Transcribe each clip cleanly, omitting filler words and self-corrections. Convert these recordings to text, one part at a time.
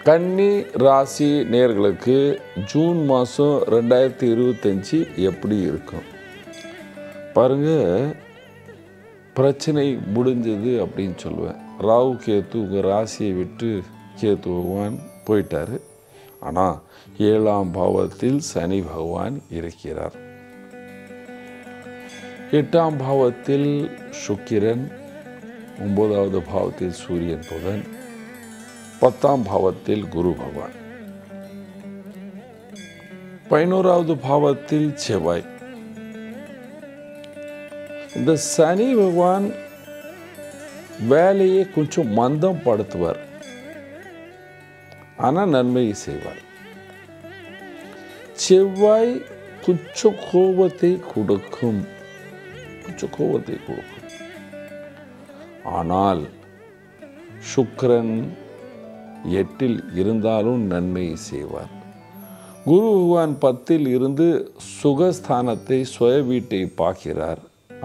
கன்னி ராசி நேயர்களுக்கு ஜூன் மாதம் 2025 எப்படி இருக்கும் பாருங்கள். பிரச்சனை முடிஞ்சது அப்படின்னு சொல்லுவேன். ராகு கேத்து உங்கள் ராசியை விட்டு கேத்து பகவான் போயிட்டார். ஆனால் 7ஆம் பாவத்தில் சனி பகவான் இருக்கிறார். 8ஆம் பாவத்தில் சுக்கிரன், 9வது பாவத்தில் சூரியன் புதன், 10ஆம் பாவத்தில் குரு பகவான், 11வது பாவத்தில் செவ்வாய். இந்த சனி பகவான் வேலையை கொஞ்சம் மந்தம் படுத்துவார், ஆனால் நன்மையை செய்வார். செவ்வாய் கொஞ்சம் கோபத்தை கொடுக்கும், ஆனால் சுக்கிரன் 8இல் இருந்தாலும் நன்மையை செய்வார். குரு பகவான் 10இல் இருந்து சுகஸ்தானத்தை சுய வீட்டை பார்க்கிறார்.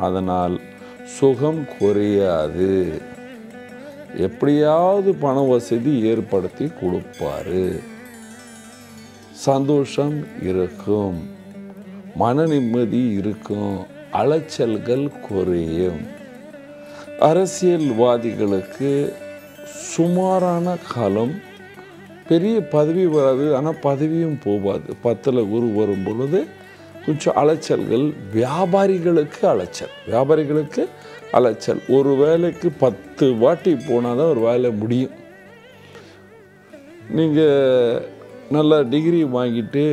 அதனால் சுகம் குறையாது, எப்படியாவது பண வசதி ஏற்படுத்தி கொடுப்பாரு. சந்தோஷம் இருக்கும், மன நிம்மதி இருக்கும், அலைச்சல்கள் குறையும். அரசியல்வாதிகளுக்கு சுமாரான காலம், பெரிய பதவி வராது, ஆனால் பதவியும் போகாது. 10ல் குரு வரும் பொழுது கொஞ்சம் அலைச்சல்கள். வியாபாரிகளுக்கு அலைச்சல். ஒரு வேலைக்கு 10 வாட்டி போனால் தான் ஒரு வேலை முடியும். நீங்கள் நல்லா டிகிரி வாங்கிட்டு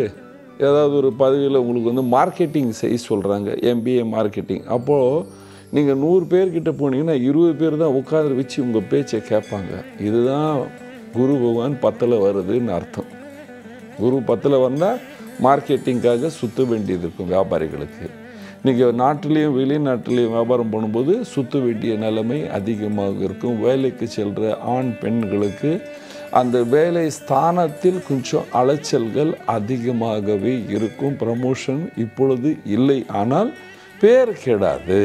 ஏதாவது ஒரு பதவியில் உங்களுக்கு மார்க்கெட்டிங் செய்ய சொல்கிறாங்க, MBA மார்க்கெட்டிங். அப்போது நீங்கள் 100 பேர்கிட்ட போனீங்கன்னா 20 பேர் தான் உட்காந்து வச்சு உங்கள் பேச்சை கேட்பாங்க. இதுதான் குரு பகவான் 10ல் வருதுன்னு அர்த்தம். குரு 10ல் வந்தால் மார்க்கெட்டிங்காக சுற்ற வேண்டியது இருக்கும் வியாபாரிகளுக்கு. நீங்கள் நாட்டிலையும் வெளிநாட்டிலையும் வியாபாரம் பண்ணும்போது சுற்ற வேண்டிய நிலைமை அதிகமாக இருக்கும். வேலைக்கு செல்கிற ஆண் பெண்களுக்கு அந்த வேலை ஸ்தானத்தில் கொஞ்சம் அலைச்சல்கள் அதிகமாகவே இருக்கும். ப்ரமோஷன் இப்பொழுது இல்லை, ஆனால் பேர் கெடாது.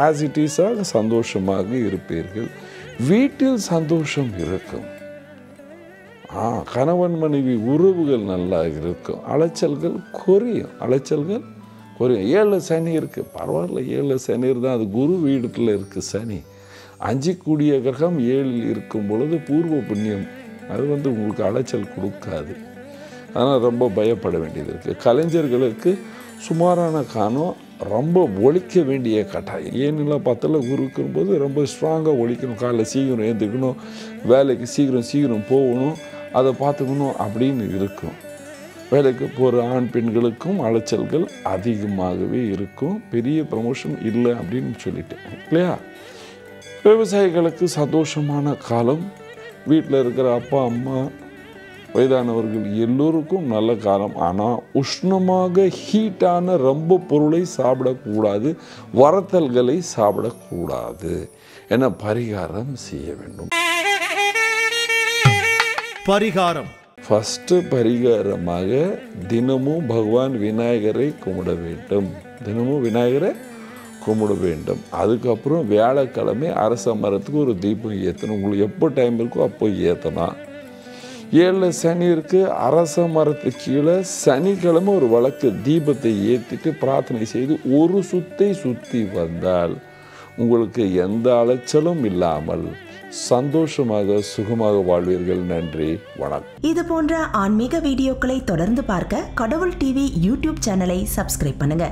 ஆஸ் இட் ஈஸாக சந்தோஷமாக இருப்பீர்கள். வீட்டில் சந்தோஷம் இருக்கும். கணவன் மனைவி உறவுகள் நல்லா இருக்கும். அலைச்சல்கள் குறையும். 7 சனி இருக்குது, பரவாயில்ல. 7 சனி தான், அது குரு வீடுல இருக்குது சனி. 5 கூடிய கிரகம் 7இல் இருக்கும் பொழுது பூர்வ புண்ணியம் அது உங்களுக்கு அலைச்சல் கொடுக்காது. ஆனால் ரொம்ப பயப்பட வேண்டியது இருக்குது. கலைஞர்களுக்கு சுமாரான காலம், ரொம்ப ஒழிக்க வேண்டிய கட்டாயம். ஏன்னா 10ல் குரு இருக்கும்போது ரொம்ப ஸ்ட்ராங்காக ஒழிக்கணும். காலைல சீக்கிரம் எழுந்துக்கணும், வேலைக்கு சீக்கிரம் போகணும், அதை பார்த்துக்கணும் அப்படின்னு இருக்கும். வேலைக்கு போகிற ஆண் பெண்களுக்கும் அலைச்சல்கள் அதிகமாகவே இருக்கும். பெரிய ப்ரமோஷன் இல்லை அப்படின்னு சொல்லிட்டேன் இல்லையா. விவசாயிகளுக்கு சந்தோஷமான காலம். வீட்டில் இருக்கிற அப்பா அம்மா வயதானவர்கள் எல்லோருக்கும் நல்ல காலம். ஆனால் உஷ்ணமாக ஹீட்டான ரொம்ப பொருளை சாப்பிடக்கூடாது, வரத்தல்களை சாப்பிடக்கூடாது என பரிகாரம் செய்ய வேண்டும். பரிகாரம் ஃபஸ்ட்டு பரிகாரமாக தினமும் பகவான் விநாயகரை கும்பிட வேண்டும். அதுக்கப்புறம் வியாழக்கிழமை அரச மரத்துக்கு ஒரு தீபம் ஏற்றணும். உங்களுக்கு எப்போ டைம் இருக்கோ அப்போ ஏற்றலாம். 7 சனி இருக்குது, அரச மரத்துக்கு கீழே சனிக்கிழமை ஒரு விளக்கு தீபத்தை ஏற்றிட்டு பிரார்த்தனை செய்து ஒரு சுற்றி வந்தால் உங்களுக்கு எந்த அலைச்சலும் இல்லாமல் சந்தோஷமாக சுகமாக வாழ்வீர்கள். நன்றி, வணக்கம். இது போன்ற ஆன்மீக வீடியோக்களை தொடர்ந்து பார்க்க கடவுள் டிவி யூடியூப் சேனலை சப்ஸ்கிரைப் பண்ணுங்க.